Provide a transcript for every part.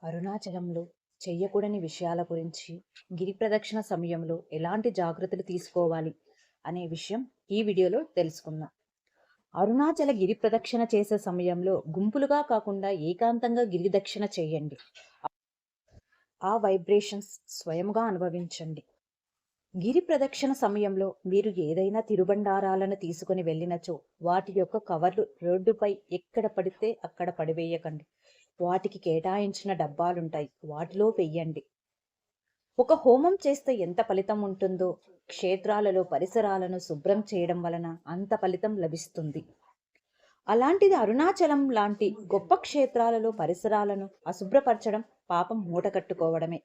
అరుణాచలంలో చెయ్యకూడని విషయాల గురించి, గిరి ప్రదక్షిణ సమయంలో ఎలాంటి జాగ్రత్తలు తీసుకోవాలి అనే విషయం ఈ వీడియోలో తెలుసుకుందాం. అరుణాచల గిరి ప్రదక్షిణ చేసే సమయంలో గుంపులుగా కాకుండా ఏకాంతంగా గిరి దక్షిణ చేయండి. ఆ వైబ్రేషన్స్ స్వయంగా అనుభవించండి. గిరి ప్రదక్షిణ సమయంలో మీరు ఏదైనా తిరుబండారాలను తీసుకుని వెళ్ళినచో వాటి యొక్క కవర్లు రోడ్డుపై ఎక్కడ పడితే అక్కడ పడివేయకండి. వాటికి కేటాయించిన డబ్బాలుంటాయి, వాటిలో వెయ్యండి. ఒక హోమం చేస్తే ఎంత ఫలితం ఉంటుందో క్షేత్రాలలో పరిసరాలను శుభ్రం చేయడం వలన అంత ఫలితం లభిస్తుంది. అలాంటిది అరుణాచలం లాంటి గొప్ప క్షేత్రాలలో పరిసరాలను అశుభ్రపరచడం పాపం మూటకట్టుకోవడమే.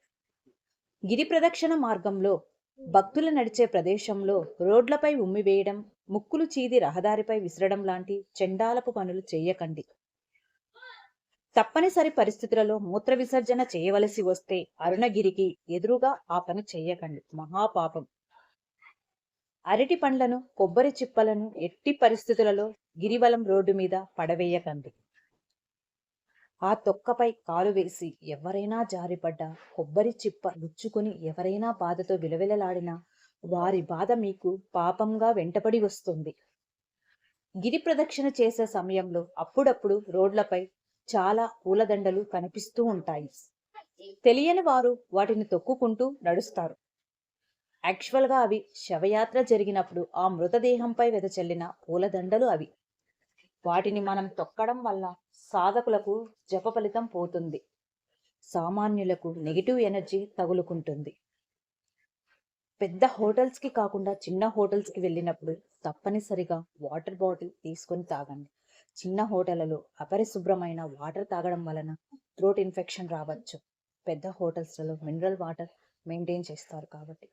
గిరి ప్రదక్షిణ మార్గంలో భక్తులు నడిచే ప్రదేశంలో రోడ్లపై ఉమ్మివేయడం, ముక్కులు చీది రహదారిపై విసరడం లాంటి చెండాలపు పనులు చేయకండి. తప్పనిసరి పరిస్థితులలో మూత్ర విసర్జన చేయవలసి వస్తే అరుణగిరికి ఎదురుగా ఆ పని చేయకండి, మహాపాపం. అరటి పండ్లను, కొబ్బరి చిప్పలను ఎట్టి పరిస్థితులలో గిరివలం రోడ్డు మీద పడవేయకండి. ఆ తొక్కపై కాలు వేసి ఎవరైనా జారిపడ్డా, కొబ్బరి చిప్ప గుచ్చుకుని ఎవరైనా బాధతో విలవిలలాడినా వారి బాధ మీకు పాపంగా వెంటపడి వస్తుంది. గిరి ప్రదక్షిణ చేసే సమయంలో అప్పుడప్పుడు రోడ్లపై చాలా పూలదండలు కనిపిస్తూ ఉంటాయి. తెలియని వారు వాటిని తొక్కుకుంటూ నడుస్తారు. యాక్చువల్గా అవి శవయాత్ర జరిగినప్పుడు ఆ మృతదేహంపై వెదచల్లిన పూలదండలు అవి. వాటిని మనం తొక్కడం వల్ల సాధకులకు జప ఫలితం పోతుంది, సామాన్యులకు నెగిటివ్ ఎనర్జీ తగులుకుంటుంది. పెద్ద హోటల్స్కి కాకుండా చిన్న హోటల్స్కి వెళ్ళినప్పుడు తప్పనిసరిగా వాటర్ బాటిల్ తీసుకొని తాగండి. చిన్న హోటళ్లలో అపరిశుభ్రమైన వాటర్ తాగడం వలన థ్రోట్ ఇన్ఫెక్షన్ రావచ్చు. పెద్ద హోటల్స్లలో మినరల్ వాటర్ మెయింటైన్ చేస్తారు కాబట్టి.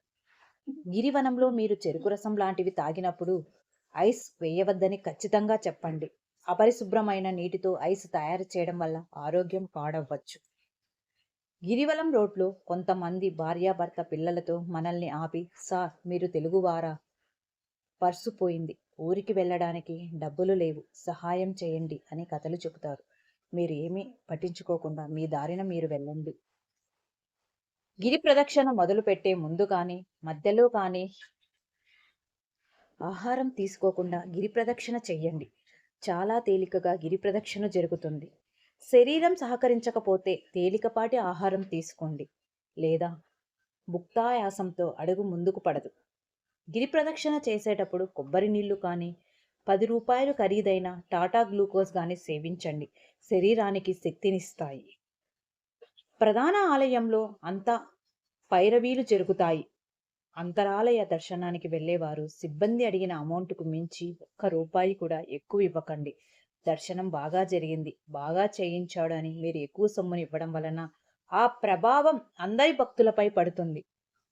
గిరివనంలో మీరు చెరుకు రసం లాంటివి తాగినప్పుడు ఐస్ వేయవద్దని ఖచ్చితంగా చెప్పండి. అపరిశుభ్రమైన నీటితో ఐస్ తయారు చేయడం వల్ల ఆరోగ్యం పాడవచ్చు. గిరివలం రోడ్లో కొంతమంది భార్యాభర్త పిల్లలతో మనల్ని ఆపి, సార్ మీరు తెలుగువారా, పర్సు పోయింది, ఊరికి వెళ్ళడానికి డబ్బులు లేవు, సహాయం చేయండి అని కథలు చెబుతారు. మీరు ఏమీ పట్టించుకోకుండా మీ దారిన మీరు వెళ్ళండి. గిరి ప్రదక్షిణ మొదలు పెట్టే ముందు కానీ మధ్యలో కానీ ఆహారం తీసుకోకుండా గిరి ప్రదక్షిణ చెయ్యండి. చాలా తేలికగా గిరి ప్రదక్షిణ జరుగుతుంది. శరీరం సహకరించకపోతే తేలికపాటి ఆహారం తీసుకోండి, లేదా భుక్తాయాసంతో అడుగు ముందుకు పడదు. గిరి ప్రదక్షిణ చేసేటప్పుడు కొబ్బరి నీళ్లు కానీ 10 రూపాయలు ఖరీదైన టాటా గ్లూకోజ్ కానీ సేవించండి, శరీరానికి శక్తినిస్తాయి. ప్రధాన ఆలయంలో అంతా పైరవీలు జరుగుతాయి. అంతరాలయ దర్శనానికి వెళ్ళేవారు సిబ్బంది అడిగిన అమౌంట్కు మించి 1 రూపాయి కూడా ఎక్కువ ఇవ్వకండి. దర్శనం బాగా జరిగింది, బాగా చేయించాడు అని మీరు ఎక్కువ సొమ్ముని ఇవ్వడం వలన ఆ ప్రభావం అందరి భక్తులపై పడుతుంది.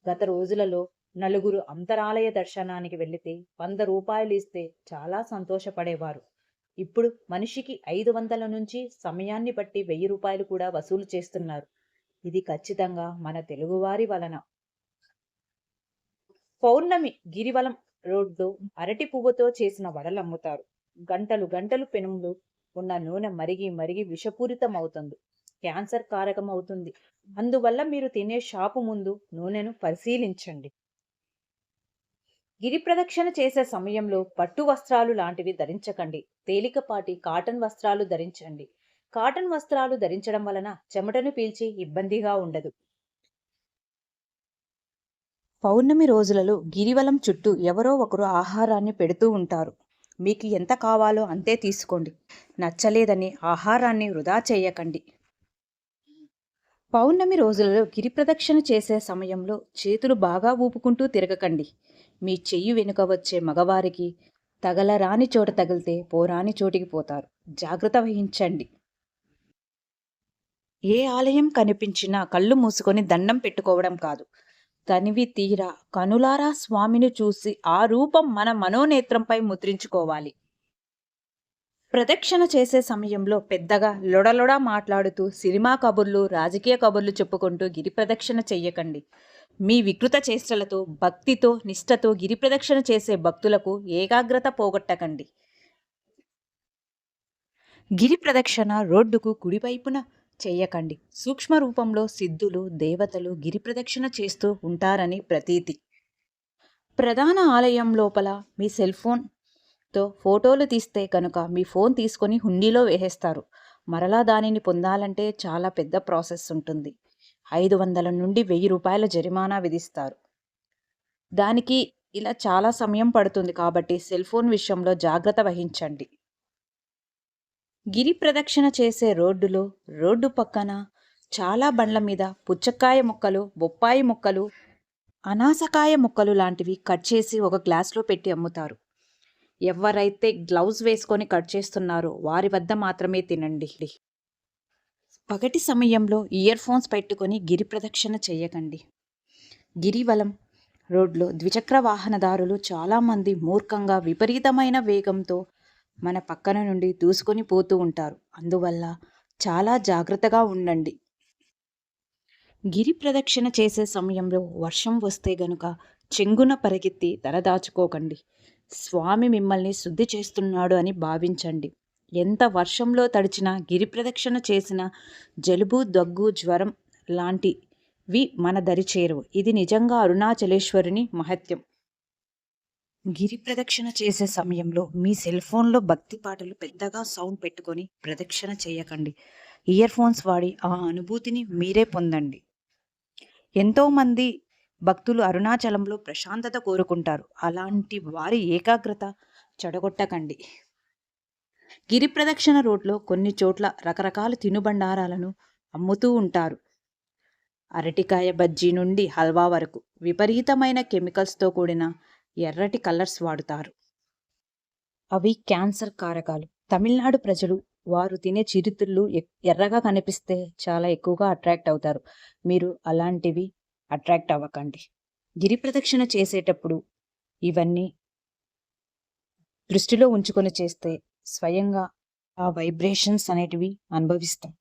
గత రోజులలో నలుగురు అంతరాలయ దర్శనానికి వెళితే 100 రూపాయలు ఇస్తే చాలా సంతోషపడేవారు. ఇప్పుడు మనిషికి 500 నుంచి సమయాన్ని బట్టి 1000 రూపాయలు కూడా వసూలు చేస్తున్నారు. ఇది ఖచ్చితంగా మన తెలుగువారి వలన. పౌర్ణమి గిరివలం రోడ్లో అరటి పువ్వుతో చేసిన వడలు అమ్ముతారు. గంటలు గంటలు పెనంలో ఉన్న నూనె మరిగి మరిగి విషపూరితం అవుతుంది, క్యాన్సర్ కారకం అవుతుంది. అందువల్ల మీరు తినే షాపు ముందు నూనెను పరిశీలించండి. గిరి ప్రదక్షిణ చేసే సమయంలో పట్టు వస్త్రాలు లాంటివి ధరించకండి. తేలికపాటి కాటన్ వస్త్రాలు ధరించండి. కాటన్ వస్త్రాలు ధరించడం వలన చెమటను పీల్చి ఇబ్బందిగా ఉండదు. పౌర్ణమి రోజులలో గిరివలం చుట్టూ ఎవరో ఒకరు ఆహారాన్ని పెడుతూ ఉంటారు. మీకు ఎంత కావాలో అంతే తీసుకోండి. నచ్చలేదని ఆహారాన్ని వృధా చేయకండి. పౌర్ణమి రోజులలో గిరి ప్రదక్షిణ చేసే సమయంలో చేతులు బాగా ఊపుకుంటూ తిరగకండి. మీ చెయ్యి వెనుక వచ్చే మగవారికి తగలరాని చోట తగిలితే పోరాని చోటికి పోతారు. జాగ్రత్త వహించండి. ఏ ఆలయం కనిపించినా కళ్ళు మూసుకొని దండం పెట్టుకోవడం కాదు, తనివి తీరా కనులారా స్వామిని చూసి ఆ రూపం మన మనోనేత్రంపై ముద్రించుకోవాలి. ప్రదక్షిణ చేసే సమయంలో పెద్దగా లొడలొడ మాట్లాడుతూ సినిమా కబుర్లు, రాజకీయ కబుర్లు చెప్పుకుంటూ గిరి ప్రదక్షిణ చెయ్యకండి. మీ వికృత చేష్టలతో, భక్తితో, నిష్ఠతో గిరి ప్రదక్షిణ చేసే భక్తులకు ఏకాగ్రత పోగొట్టకండి. గిరి ప్రదక్షిణ రోడ్డుకు కుడివైపున చెయ్యకండి. సూక్ష్మ రూపంలో సిద్ధులు, దేవతలు గిరి ప్రదక్షిణ చేస్తూ ఉంటారని ప్రతీతి. ప్రధాన ఆలయం లోపల మీ సెల్ ఫోన్తో ఫోటోలు తీస్తే కనుక మీ ఫోన్ తీసుకొని హుండీలో వేసేస్తారు. మరలా దానిని పొందాలంటే చాలా పెద్ద ప్రాసెస్ ఉంటుంది. 500 నుండి 1000 రూపాయల జరిమానా విధిస్తారు. దానికి ఇలా చాలా సమయం పడుతుంది కాబట్టి సెల్ ఫోన్ విషయంలో జాగ్రత్త వహించండి. గిరి ప్రదక్షిణ చేసే రోడ్డు పక్కన చాలా బండ్ల మీద పుచ్చకాయ ముక్కలు, బొప్పాయి ముక్కలు, అనాసకాయ ముక్కలు లాంటివి కట్ చేసి ఒక గ్లాస్లో పెట్టి అమ్ముతారు. ఎవరైతే గ్లౌజ్ వేసుకొని కట్ చేస్తున్నారో వారి వద్ద మాత్రమే తినండి. పగటి సమయంలో ఇయర్ ఫోన్స్ పెట్టుకొని గిరి ప్రదక్షిణ చేయకండి. గిరివలం రోడ్లో ద్విచక్ర వాహనదారులు చాలామంది మూర్ఖంగా విపరీతమైన వేగంతో మన పక్కన నుండి దూసుకొని పోతూ ఉంటారు. అందువల్ల చాలా జాగ్రత్తగా ఉండండి. గిరి ప్రదక్షిణ చేసే సమయంలో వర్షం వస్తే గనుక చెంగున పరిగెత్తి తలదాచుకోకండి. స్వామి మిమ్మల్ని శుద్ధి చేస్తున్నాడు అని భావించండి. ఎంత వర్షంలో తడిచినా గిరి ప్రదక్షిణ చేసిన జలుబు, దగ్గు, జ్వరం లాంటివి మన దరి చేరవు. ఇది నిజంగా అరుణాచలేశ్వరుని మహత్యం. గిరి ప్రదక్షిణ చేసే సమయంలో మీ సెల్ ఫోన్లో భక్తి పాటలు పెద్దగా సౌండ్ పెట్టుకొని ప్రదక్షిణ చేయకండి. ఇయర్ ఫోన్స్ వాడి ఆ అనుభూతిని మీరే పొందండి. ఎంతోమంది భక్తులు అరుణాచలంలో ప్రశాంతత కోరుకుంటారు. అలాంటి వారి ఏకాగ్రత చెడగొట్టకండి. గిరి ప్రదక్షిణ రోడ్లో కొన్ని చోట్ల రకరకాల తినుబండారాలను అమ్ముతూ ఉంటారు. అరటికాయ బజ్జీ నుండి హల్వా వరకు విపరీతమైన కెమికల్స్తో కూడిన ఎర్రటి కలర్స్ వాడుతారు. అవి క్యాన్సర్ కారకాలు. తమిళనాడు ప్రజలు వారు తినే చిరుతిళ్ళు ఎర్రగా కనిపిస్తే చాలా ఎక్కువగా అట్రాక్ట్ అవుతారు. మీరు అలాంటివి అట్రాక్ట్ అవ్వకండి. గిరి ప్రదక్షిణ చేసేటప్పుడు ఇవన్నీ దృష్టిలో ఉంచుకొని చేస్తే స్వయంగా ఆ వైబ్రేషన్స్ అనేటివి అనుభవిస్తాం.